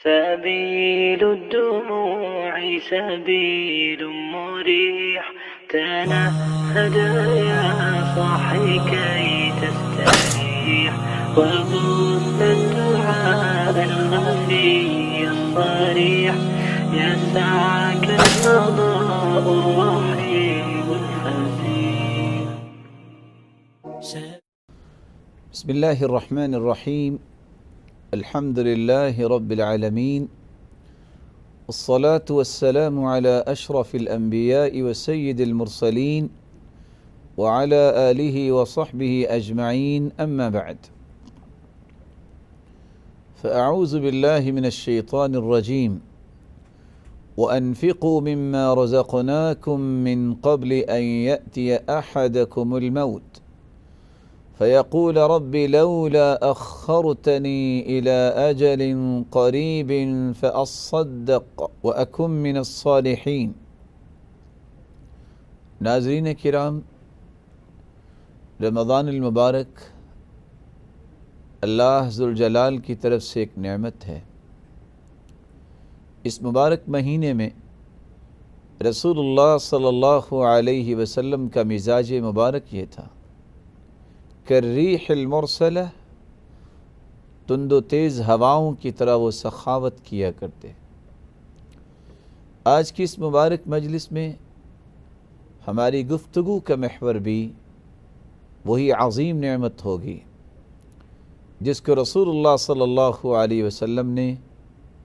سبيل الدموع سبيل مريح، تنهد يا صاحي كي تستريح، وبث الدعاء الخفي الصريح، يسعك الفضاء الرحيم الفسيح. بسم الله الرحمن الرحيم. الحمد لله رب العالمين، والصلاة والسلام على أشرف الأنبياء وسيد المرسلين وعلى آله وصحبه أجمعين، أما بعد، فأعوذ بالله من الشيطان الرجيم. وأنفقوا مما رزقناكم من قبل أن يأتي أحدكم الموت فيقول رب لولا أخرتني إلى أجل قريب فأصدق وأكن من الصالحين. ناظرین کرام، رمضان المبارک اللہ ذوالجلال کی طرف سے ایک نعمت ہے۔ اس مبارک مہینے میں رسول اللہ صلی اللہ علیہ وسلم کا مزاج مبارک یہ تھا کہ الریح المرسلہ، تند و تیز ہواؤں کی طرح وہ سخاوت کیا کرتے۔ آج کی اس مبارک مجلس میں ہماری گفتگو کا محور بھی وہی عظیم نعمت ہوگی جس کو رسول اللہ صلی اللہ علیہ وسلم نے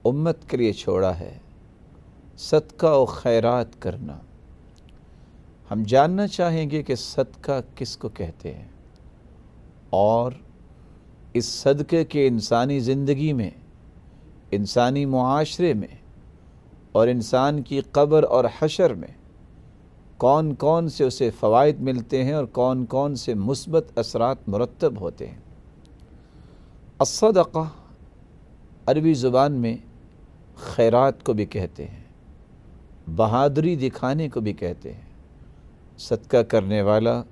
امت کے لیے چھوڑا ہے، صدقہ و خیرات کرنا۔ ہم جاننا چاہیں گے کہ صدقہ کس کو کہتے ہیں، اور اس صدقے کے انسانی زندگی میں، انسانی معاشرے میں اور انسان کی قبر اور حشر میں کون کون سے اسے فوائد ملتے ہیں اور کون کون سے مثبت اثرات مرتب ہوتے ہیں۔ الصدقہ عربی زبان میں خیرات کو بھی کہتے ہیں، بہادری دکھانے کو بھی کہتے ہیں۔ صدقہ کرنے والا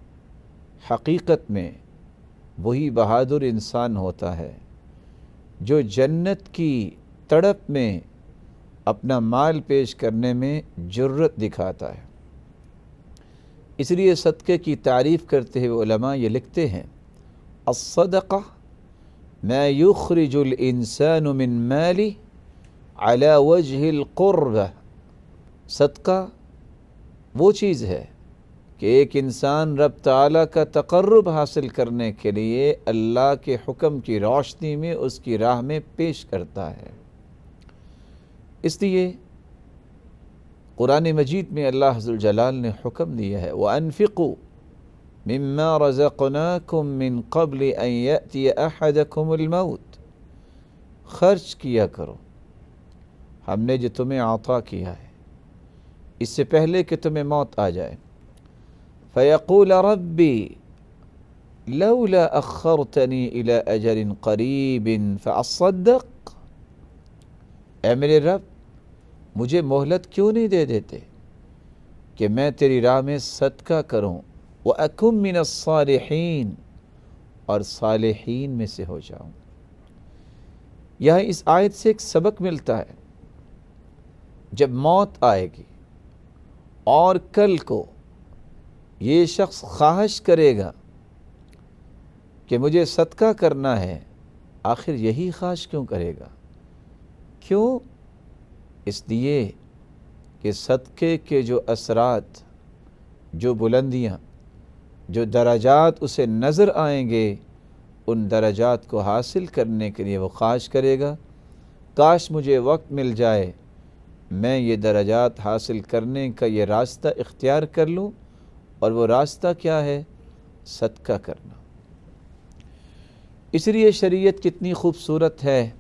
حقیقت میں وہی بہادر انسان ہوتا ہے جو جنت کی تڑپ میں اپنا مال پیش کرنے میں جرت دکھاتا ہے۔ اس لیے صدقے کی تعریف کرتے ہوئے علماء یہ لکھتے ہیں، الصدقہ ما یخرج الانسان من مالی علی وجہ القربہ۔ صدقہ وہ چیز ہے کہ ایک انسان رب تعالیٰ کا تقرب حاصل کرنے کے لیے اللہ کے حکم کی روشنی میں اس کی راہ میں پیش کرتا ہے۔ اس لیے قرآن مجید میں اللہ ذوالجلال نے حکم دیا ہے، وَأَنفِقُوا مِمَّا رَزَقْنَاكُم مِّن قَبْلِ أَن يَأْتِيَ أَحَدَكُمُ الْمَوْتِ۔ خرچ کیا کرو ہم نے جو تمہیں عطا کیا ہے، اس سے پہلے کہ تمہیں موت آ جائے۔ فَيَقُولَ رَبِّي لَوْلَا أَخَّرْتَنِي إِلَىٰ أَجَلٍ قَرِيبٍ فَأَصَّدَّقْ۔ اے میرے رب، مجھے مہلت کیوں نہیں دے دیتے کہ میں تیری راہ میں صدقہ کروں، وَأَكُن مِّنَ الصَّالِحِينَ، اور صالحین میں سے ہو جاؤں۔ یہاں اس آیت سے ایک سبق ملتا ہے، جب موت آئے گی اور کل کو یہ شخص خواہش کرے گا کہ مجھے صدقہ کرنا ہے، آخر یہی خواہش کیوں کرے گا؟ کیوں؟ اس لیے کہ صدقے کے جو اثرات، جو بلندیاں، جو درجات اسے نظر آئیں گے، ان درجات کو حاصل کرنے کے لیے وہ خواہش کرے گا، کاش مجھے وقت مل جائے، میں یہ درجات حاصل کرنے کا یہ راستہ اختیار کر لوں۔ اور وہ راستہ کیا ہے؟ صدقہ کرنا۔ اس لیے شریعت کتنی خوبصورت ہے۔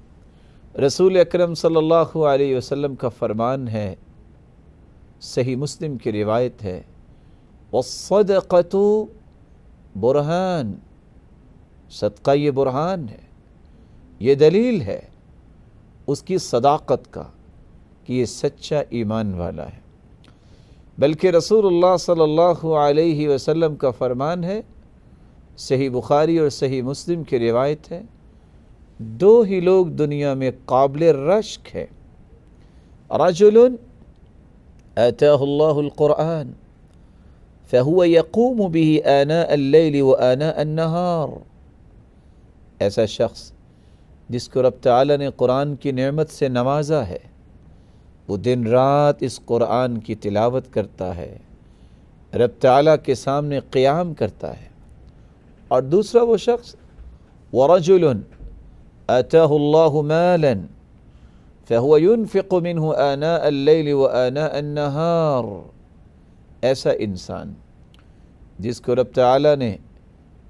رسول اکرم صلی اللہ علیہ وسلم کا فرمان ہے، صحیح مسلم کی روایت ہے، والصدقۃ برہان۔ صدقہ یہ برہان ہے، یہ دلیل ہے اس کی صداقت کا کہ یہ سچا ایمان والا ہے۔ بلکہ رسول اللہ صلی اللہ علیہ وسلم کا فرمان ہے، صحیح بخاری اور صحیح مسلم کی روایت ہے، دو ہی لوگ دنیا میں قابل رشک ہے، رجل آتاہ اللہ القرآن فہو یقوم به آناء اللیل و آناء النہار، ایسا شخص جس کو رب تعالی نے قرآن کی نعمت سے نوازا ہے، وہ دن رات اس قرآن کی تلاوت کرتا ہے، رب تعالیٰ کے سامنے قیام کرتا ہے۔ اور دوسرا وہ شخص وَرَجُلٌ آتَاهُ اللَّهُ مَالًا فَهُوَ يُنْفِقُ مِنْهُ آنَاءَ اللَّيْلِ وَآنَاءَ النَّهَارِ، ایسا انسان جس کو رب تعالیٰ نے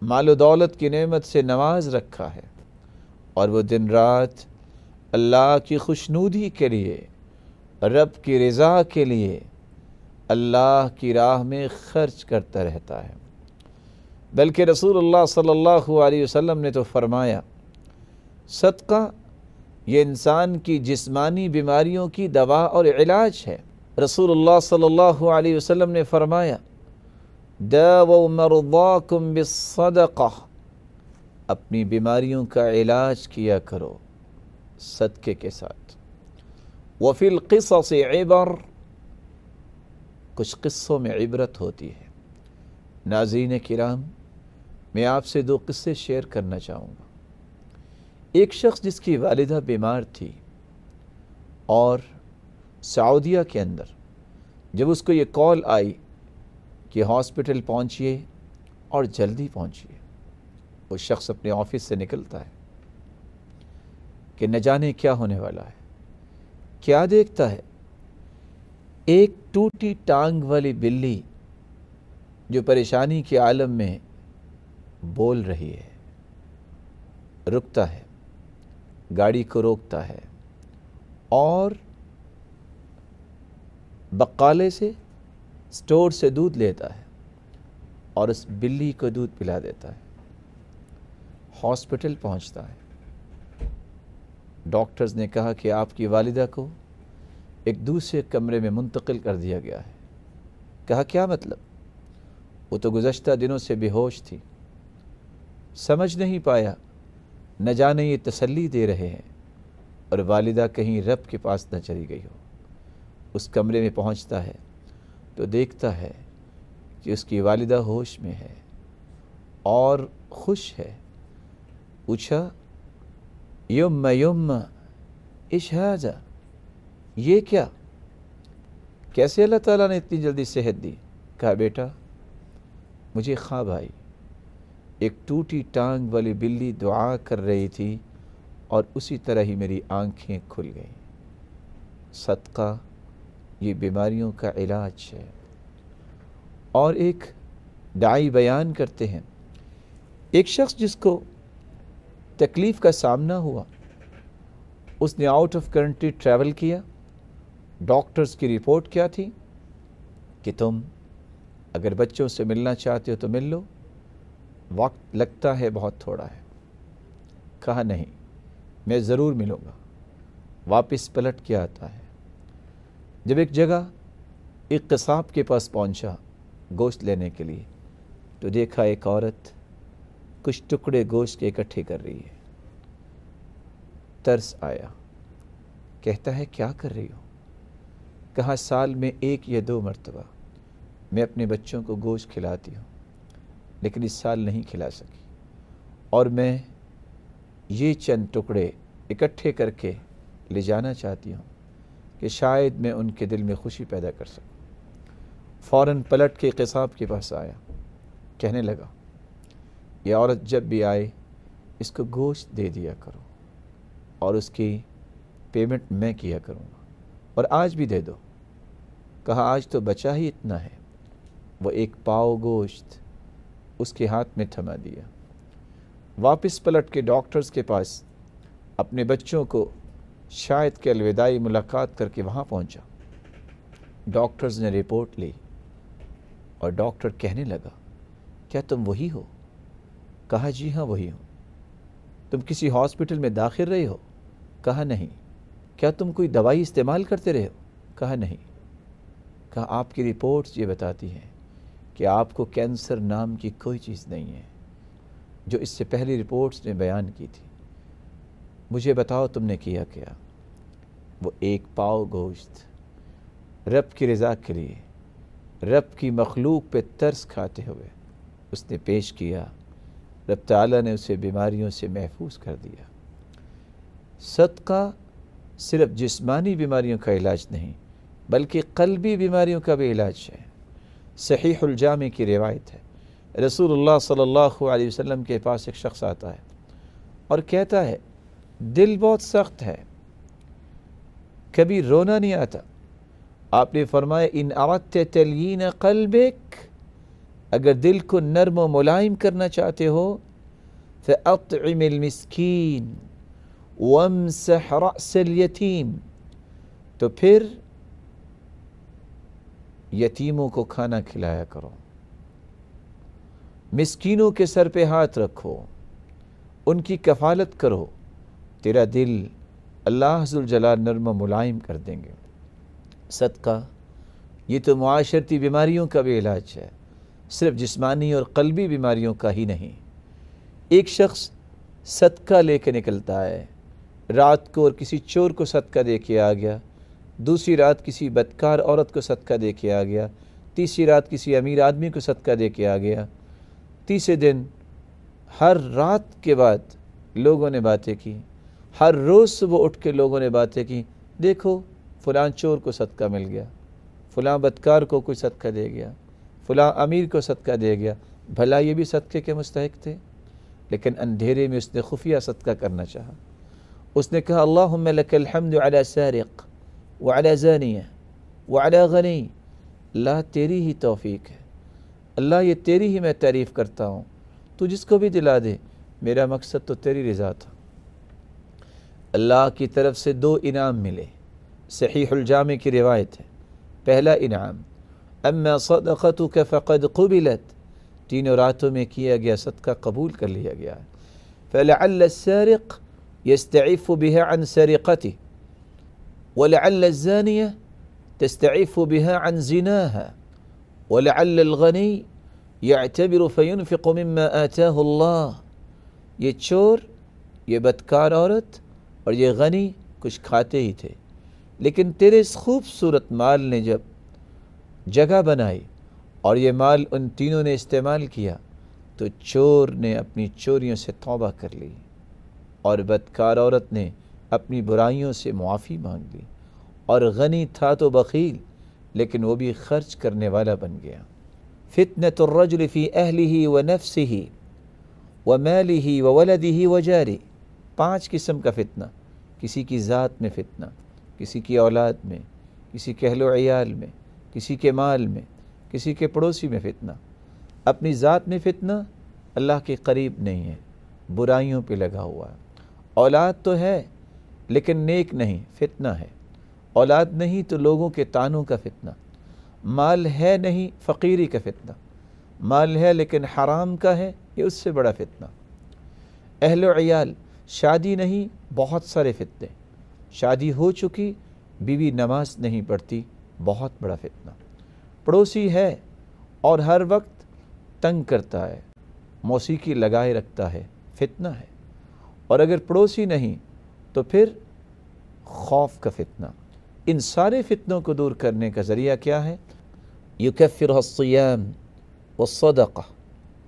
مال و دولت کی نعمت سے نواز رکھا ہے اور وہ دن رات اللہ کی خوشنودی کے لیے، رب کی رضا کے لیے اللہ کی راہ میں خرچ کرتا رہتا ہے۔ بلکہ رسول اللہ صلی اللہ علیہ وسلم نے تو فرمایا، صدقہ یہ انسان کی جسمانی بیماریوں کی دوا اور علاج ہے۔ رسول اللہ صلی اللہ علیہ وسلم نے فرمایا، داووا مرضاکم بالصدقہ، اپنی بیماریوں کا علاج کیا کرو صدقے کے ساتھ۔ وفی القصص عبر، کچھ قصوں میں عبرت ہوتی ہے۔ ناظرین کرام، میں آپ سے دو قصے شیئر کرنا چاہوں گا۔ ایک شخص جس کی والدہ بیمار تھی اور سعودیہ کے اندر جب اس کو یہ کال آئی کہ ہاسپٹل پہنچیے اور جلدی پہنچیے، وہ شخص اپنے آفس سے نکلتا ہے کہ نہ جانے کیا ہونے والا ہے، کیا دیکھتا ہے، ایک ٹوٹی ٹانگ والی بلی جو پریشانی کے عالم میں بول رہی ہے۔ رکتا ہے، گاڑی کو روکتا ہے اور بقالے سے، سٹور سے دودھ لیتا ہے اور اس بلی کو دودھ پلا دیتا ہے۔ ہاسپٹل پہنچتا ہے، ڈاکٹرز نے کہا کہ آپ کی والدہ کو ایک دوسرے کمرے میں منتقل کر دیا گیا ہے۔ کہا کیا مطلب؟ وہ تو گزشتہ دنوں سے بے ہوش تھی۔ سمجھ نہیں پایا، نہ جانے یہ تسلی دے رہے ہیں اور والدہ کہیں رب کے پاس نہ چلی گئی ہو۔ اس کمرے میں پہنچتا ہے تو دیکھتا ہے کہ اس کی والدہ ہوش میں ہے اور خوش ہے۔ پوچھا، یم ايش هذا، یہ کیا، کیسے اللہ تعالیٰ نے اتنی جلدی صحت دی؟ کہا بیٹا، مجھے خواب آئی، ایک ٹوٹی ٹانگ والی بلی دعا کر رہی تھی اور اسی طرح ہی میری آنکھیں کھل گئیں۔ صدقہ یہ بیماریوں کا علاج ہے۔ اور ایک داعی بیان کرتے ہیں، ایک شخص جس کو تکلیف کا سامنا ہوا، اس نے آؤٹ آف کنٹری ٹریول کیا۔ ڈاکٹرز کی رپورٹ کیا تھی کہ تم اگر بچوں سے ملنا چاہتے ہو تو مل لو، وقت لگتا ہے بہت تھوڑا ہے۔ کہا نہیں، میں ضرور ملوں گا۔ واپس پلٹ کے آتا ہے۔ جب ایک جگہ ایک قصاب کے پاس پہنچا گوشت لینے کے لیے تو دیکھا ایک عورت کچھ ٹکڑے گوشت کے اکٹھے کر رہی ہے۔ ترس آیا، کہتا ہے کیا کر رہی ہو؟ کہا سال میں 1 یا 2 مرتبہ میں اپنے بچوں کو گوشت کھلاتی ہوں، لیکن اس سال نہیں کھلا سکی، اور میں یہ چند ٹکڑے اکٹھے کر کے لے جانا چاہتی ہوں کہ شاید میں ان کے دل میں خوشی پیدا کر سکوں۔ فوراً پلٹ کے قصاب کے پاس آیا، کہنے لگا یہ عورت جب بھی آئے اس کو گوشت دے دیا کرو اور اس کی پیمنٹ میں کیا کروں گا، اور آج بھی دے دو۔ کہا آج تو بچا ہی اتنا ہے۔ وہ 1 پاؤ گوشت اس کے ہاتھ میں تھما دیا۔ واپس پلٹ کے ڈاکٹرز کے پاس اپنے بچوں کو شاید کہ الوداعی ملاقات کر کے وہاں پہنچا۔ ڈاکٹرز نے رپورٹ لی اور ڈاکٹر کہنے لگا کیا تم وہی ہو؟ کہا جی ہاں وہی ہوں۔ تم کسی ہاسپٹل میں داخل رہے ہو؟ کہا نہیں۔ کیا تم کوئی دوائی استعمال کرتے رہے ہو؟ کہا نہیں۔ کہا آپ کی رپورٹس یہ بتاتی ہیں کہ آپ کو کینسر نام کی کوئی چیز نہیں ہے، جو اس سے پہلی رپورٹس نے بیان کی تھی۔ مجھے بتاؤ تم نے کیا کیا؟ وہ ایک پاؤ گوشت رب کی رضا کے لیے، رب کی مخلوق پہ ترس کھاتے ہوئے اس نے پیش کیا۔ رب تعالیٰ نے اسے بیماریوں سے محفوظ کر دیا۔ صدقہ صرف جسمانی بیماریوں کا علاج نہیں بلکہ قلبی بیماریوں کا بھی علاج ہے۔ صحیح الجامع کی روایت ہے، رسول اللہ صلی اللہ علیہ وسلم کے پاس ایک شخص آتا ہے اور کہتا ہے دل بہت سخت ہے، کبھی رونا نہیں آتا۔ آپ نے فرمایا ان اردت تلین قلبک، اگر دل کو نرم و ملائم کرنا چاہتے ہو فاطعم المسکین وامسح رأس الیتیم، تو پھر یتیموں کو کھانا کھلایا کرو، مسکینوں کے سر پہ ہاتھ رکھو، ان کی کفالت کرو، تیرا دل اللہ ذوالجلال نرم و ملائم کر دیں گے۔ صدقہ یہ تو معاشرتی بیماریوں کا بھی علاج ہے، صرف جسمانی اور قلبی بیماریوں کا ہی نہیں۔ ایک شخص صدقہ لے کے نکلتا ہے، رات کو اور کسی چور کو صدقہ دے کے آ گیا، دوسری رات کسی بدکار عورت کو صدقہ دے کے آ گیا، تیسری رات کسی امیر آدمی کو صدقہ دے کے آ گیا، تیسرے دن ہر رات کے بعد لوگوں نے باتیں کی، ہر روز صبح اٹھ کے لوگوں نے باتیں کی، دیکھو فلاں چور کو صدقہ مل گیا، فلاں بدکار کو کوئی صدقہ دے گیا، فلاں امیر کو صدقہ دے گیا، بھلا یہ بھی صدقے کے مستحق تھے؟ لیکن اندھیرے میں اس نے خفیہ صدقہ کرنا چاہا۔ اس نے کہا اللہم لک الحمد علی سارق وعلی زانیہ وعلی غنی، اللہ تیری ہی توفیق ہے، اللہ یہ تیری ہی میں تعریف کرتا ہوں، تو جس کو بھی دلا دے، میرا مقصد تو تیری رضا تھا۔ اللہ کی طرف سے 2 انعام ملے، صحیح الجامع کی روایت ہے۔ پہلا انعام اما صدقتک فقد قبلت، 3 راتوں میں کیا گیا صدقہ قبول کر لیا گیا ہے۔ فلعل السارق يستعف بها عن سرقته ولعل الزانية تستعف بها عن زناها ولعل الغني يعتبر فينفق مما آتاه الله، یہ چور، یہ بدکار عورت اور یہ غنی کچھ کھاتے ہی تھے، لیکن تیرے اس خوبصورت مال نے جب جگہ بنائی اور یہ مال ان تینوں نے استعمال کیا تو چور نے اپنی چوریوں سے توبہ کر لی اور بدکار عورت نے اپنی برائیوں سے معافی مانگ لی، اور غنی تھا تو بخیل لیکن وہ بھی خرچ کرنے والا بن گیا۔ فتنة الرجل فی اہلہ ونفسہ ومالہ وولدہ وجارہ، 5 قسم کا فتنہ، کسی کی ذات میں فتنہ، کسی کی اولاد میں، کسی کے اہل و عیال میں، کسی کے مال میں، کسی کے پڑوسی میں فتنہ۔ اپنی ذات میں فتنہ اللہ کے قریب نہیں ہے، برائیوں پہ لگا ہوا ہے، اولاد تو ہے لیکن نیک نہیں، فتنہ ہے، اولاد نہیں تو لوگوں کے طعنوں کا فتنہ، مال ہے نہیں فقیری کا فتنہ، مال ہے لیکن حرام کا ہے، یہ اس سے بڑا فتنہ، اہل و عیال، شادی نہیں بہت سارے فتنے، شادی ہو چکی بیوی نماز نہیں پڑھتی، بہت بڑا فتنہ، پڑوسی ہے اور ہر وقت تنگ کرتا ہے، موسیقی لگائے رکھتا ہے، فتنہ ہے، اور اگر پڑوسی نہیں تو پھر خوف کا فتنہ۔ ان سارے فتنوں کو دور کرنے کا ذریعہ کیا ہے؟ یکفرها الصیام والصدقہ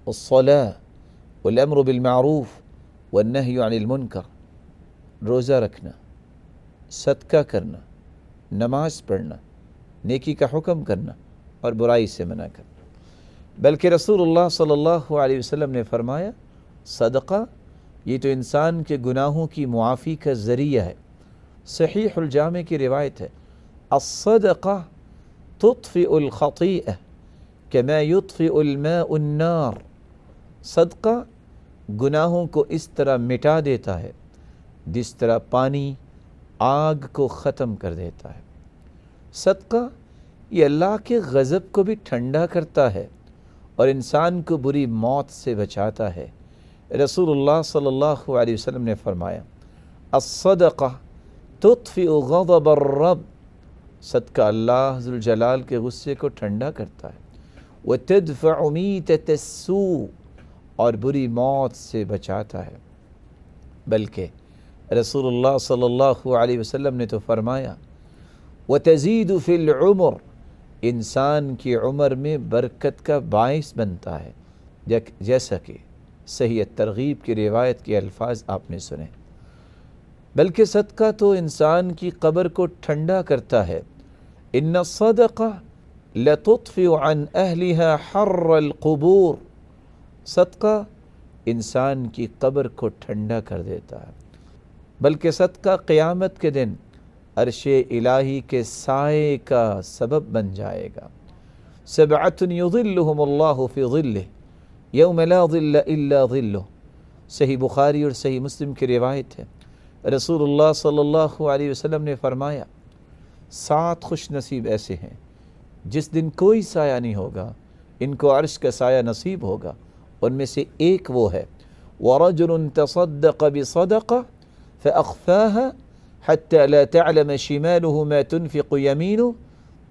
والصلاة والامر بالمعروف والنہی عن المنکر، روزہ رکھنا، صدقہ کرنا، نماز پڑھنا، نیکی کا حکم کرنا اور برائی سے منع کرنا۔ بلکہ رسول اللہ صلی اللہ علیہ وسلم نے فرمایا صدقہ یہ تو انسان کے گناہوں کی معافی کا ذریعہ ہے۔ صحیح الجامع کی روایت ہے الصدقہ تطفئ الخطیئہ کما یطفئ الماء النار، صدقہ گناہوں کو اس طرح مٹا دیتا ہے جس طرح پانی آگ کو ختم کر دیتا ہے۔ صدقہ یہ اللہ کے غضب کو بھی ٹھنڈا کرتا ہے اور انسان کو بری موت سے بچاتا ہے۔ رسول اللہ صلی اللہ علیہ وسلم نے فرمایا الصدقہ تطفئ غضب الرب، صدقہ اللہ ذوالجلال کے غصے کو ٹھنڈا کرتا ہے، وتدفع میتۃ السوء، اور بری موت سے بچاتا ہے۔ بلکہ رسول اللہ صلی اللہ علیہ وسلم نے تو فرمایا وَتَزِيدُ فِي الْعُمُرِ، انسان کی عمر میں برکت کا باعث بنتا ہے، جیسا کہ صحیح ترغیب کی روایت کے الفاظ آپ نے سنے۔ بلکہ صدقہ تو انسان کی قبر کو ٹھنڈا کرتا ہے۔ ان الصدقہ لتطفئ عن اہلها حر القبور، صدقہ انسان کی قبر کو ٹھنڈا کر دیتا ہے، بلکہ صدقہ قیامت کے دن عرش الہی کے سائے کا سبب بن جائے گا۔ سبعۃ یظلھم اللہ فی ظلہ یوم لا ظل الا ظلہ، صحیح بخاری اور صحیح مسلم کی روایت ہے۔ رسول اللہ صلی اللہ علیہ وسلم نے فرمایا 7 خوش نصیب ایسے ہیں جس دن کوئی سایہ نہیں ہوگا، ان کو عرش کا سایہ نصیب ہوگا۔ ان میں سے ایک وہ ہے وَرَجُلٌ تَصَدَّقَ بِصَدَقَةٍ فَأَخْفَاهَا حَتَّى لَا تَعْلَمَ شِمَالُهُ مَا تُنْفِقُ يَمِينُهُ،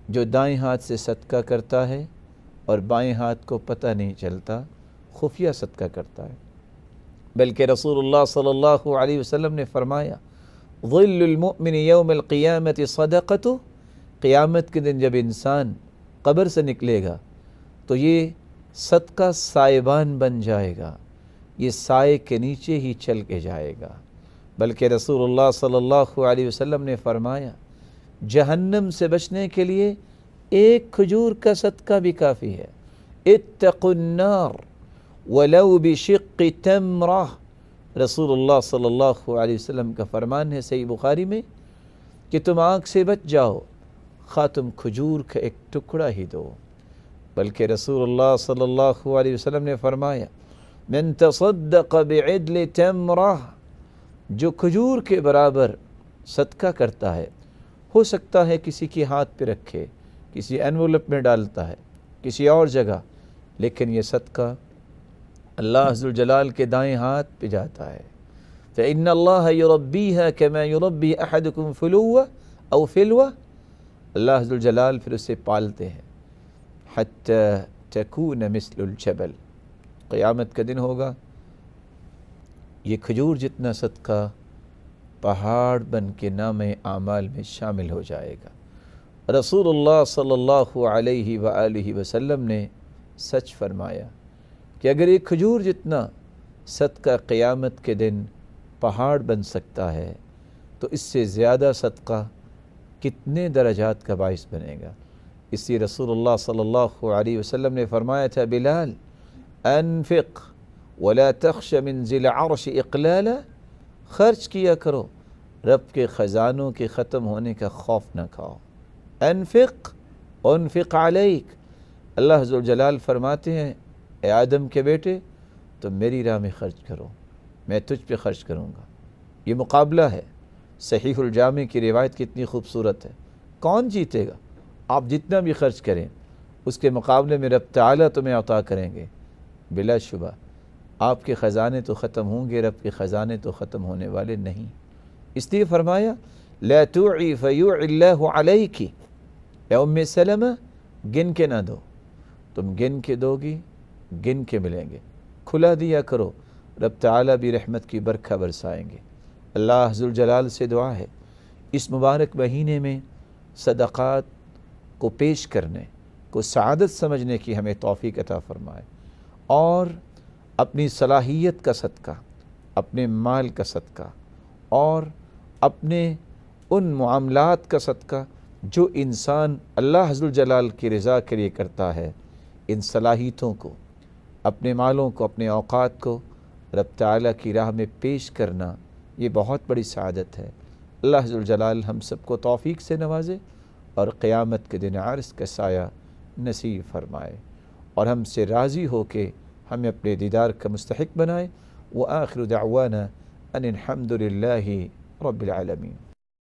جو دائیں ہاتھ سے صدقہ کرتا ہے اور بائیں ہاتھ کو پتہ نہیں چلتا، خفیہ صدقہ کرتا ہے۔ بلکہ رسول اللہ صلی اللہ علیہ وسلم نے فرمایا ظل المؤمن یوم القیامت صدقۃ، قیامت کے دن جب انسان قبر سے نکلے گا تو یہ صدقہ سائبان بن جائے گا، یہ سائے کے نیچے ہی چل کے جائے گا۔ بلکہ رسول اللہ صلی اللہ علیہ وسلم نے فرمایا جہنم سے بچنے کے لیے ایک کھجور کا صدقہ بھی کافی ہے۔ اتقوا النار ولو بشق تمرہ، رسول اللہ صلی اللہ علیہ وسلم کا فرمان ہے صحیح بخاری میں کہ تم آگ سے بچ جاؤ، خواہ تم کھجور کا ایک ٹکڑا ہی دو۔ بلکہ رسول اللہ صلی اللہ علیہ وسلم نے فرمایا من تصدق بعدل تمرہ، جو کھجور کے برابر صدقہ کرتا ہے، ہو سکتا ہے کسی کے ہاتھ پہ رکھے، کسی انویلپ میں ڈالتا ہے، کسی اور جگہ، لیکن یہ صدقہ اللہ عز و جلال کے دائیں ہاتھ پہ جاتا ہے۔ فإن اللہ یربیہا کما یربی احدکم فلوہ او فلوہ، اللہ عز و جلال پھر اسے پالتے ہیں حتی تکون مثل الجبل، قیامت کا دن ہوگا یہ کھجور جتنا صدقہ پہاڑ بن کے نام اعمال میں شامل ہو جائے گا۔ رسول اللہ صلی اللہ علیہ وآلہ وسلم نے سچ فرمایا کہ اگر ایک کھجور جتنا صدقہ قیامت کے دن پہاڑ بن سکتا ہے تو اس سے زیادہ صدقہ کتنے درجات کا باعث بنے گا۔ اسی رسول اللہ صلی اللہ علیہ وسلم نے فرمایا تھا بلال انفق ولا تخش من ذی العرش اقلالا، خرچ کیا کرو، رب کے خزانوں کے ختم ہونے کا خوف نہ کھاؤ۔ انفق علیک، اللہ عز و جلال فرماتے ہیں اے آدم کے بیٹے تم میری راہ میں خرچ کرو، میں تجھ پہ خرچ کروں گا۔ یہ مقابلہ ہے، صحیح الجامع کی روایت کتنی خوبصورت ہے۔ کون جیتے گا؟ آپ جتنا بھی خرچ کریں اس کے مقابلے میں رب تعالیٰ تمہیں عطا کریں گے۔ بلا شبہ آپ کے خزانے تو ختم ہوں گے، رب کے خزانے تو ختم ہونے والے نہیں۔ اس لیے فرمایا لا توعی فیوعی اللہ علیکی، اے ام سلمہ گن کے نہ دو، تم گن کے دو گی گن کے ملیں گے، کھلا دیا کرو، رب تعالیٰ بھی رحمت کی برکھا برسائیں گے۔ اللہ عز و جلال سے دعا ہے اس مبارک مہینے میں صدقات کو پیش کرنے کو سعادت سمجھنے کی ہمیں توفیق عطا فرمائے، اور اپنی صلاحیت کا صدقہ، اپنے مال کا صدقہ، اور اپنے ان معاملات کا صدقہ جو انسان اللہ عز و جلال کی رضا کے لیے کرتا ہے، ان صلاحیتوں کو، اپنے مالوں کو، اپنے اوقات کو رب تعالیٰ کی راہ میں پیش کرنا، یہ بہت بڑی سعادت ہے۔ اللہ عز و جلال ہم سب کو توفیق سے نوازے اور قیامت کے دن عرش کا سایہ نصیب فرمائے، اور ہم سے راضی ہو کے ہمیں اپنے دیدار کا مستحق بنائے۔ وآخر دعوانا ان الحمد للہ رب العالمین۔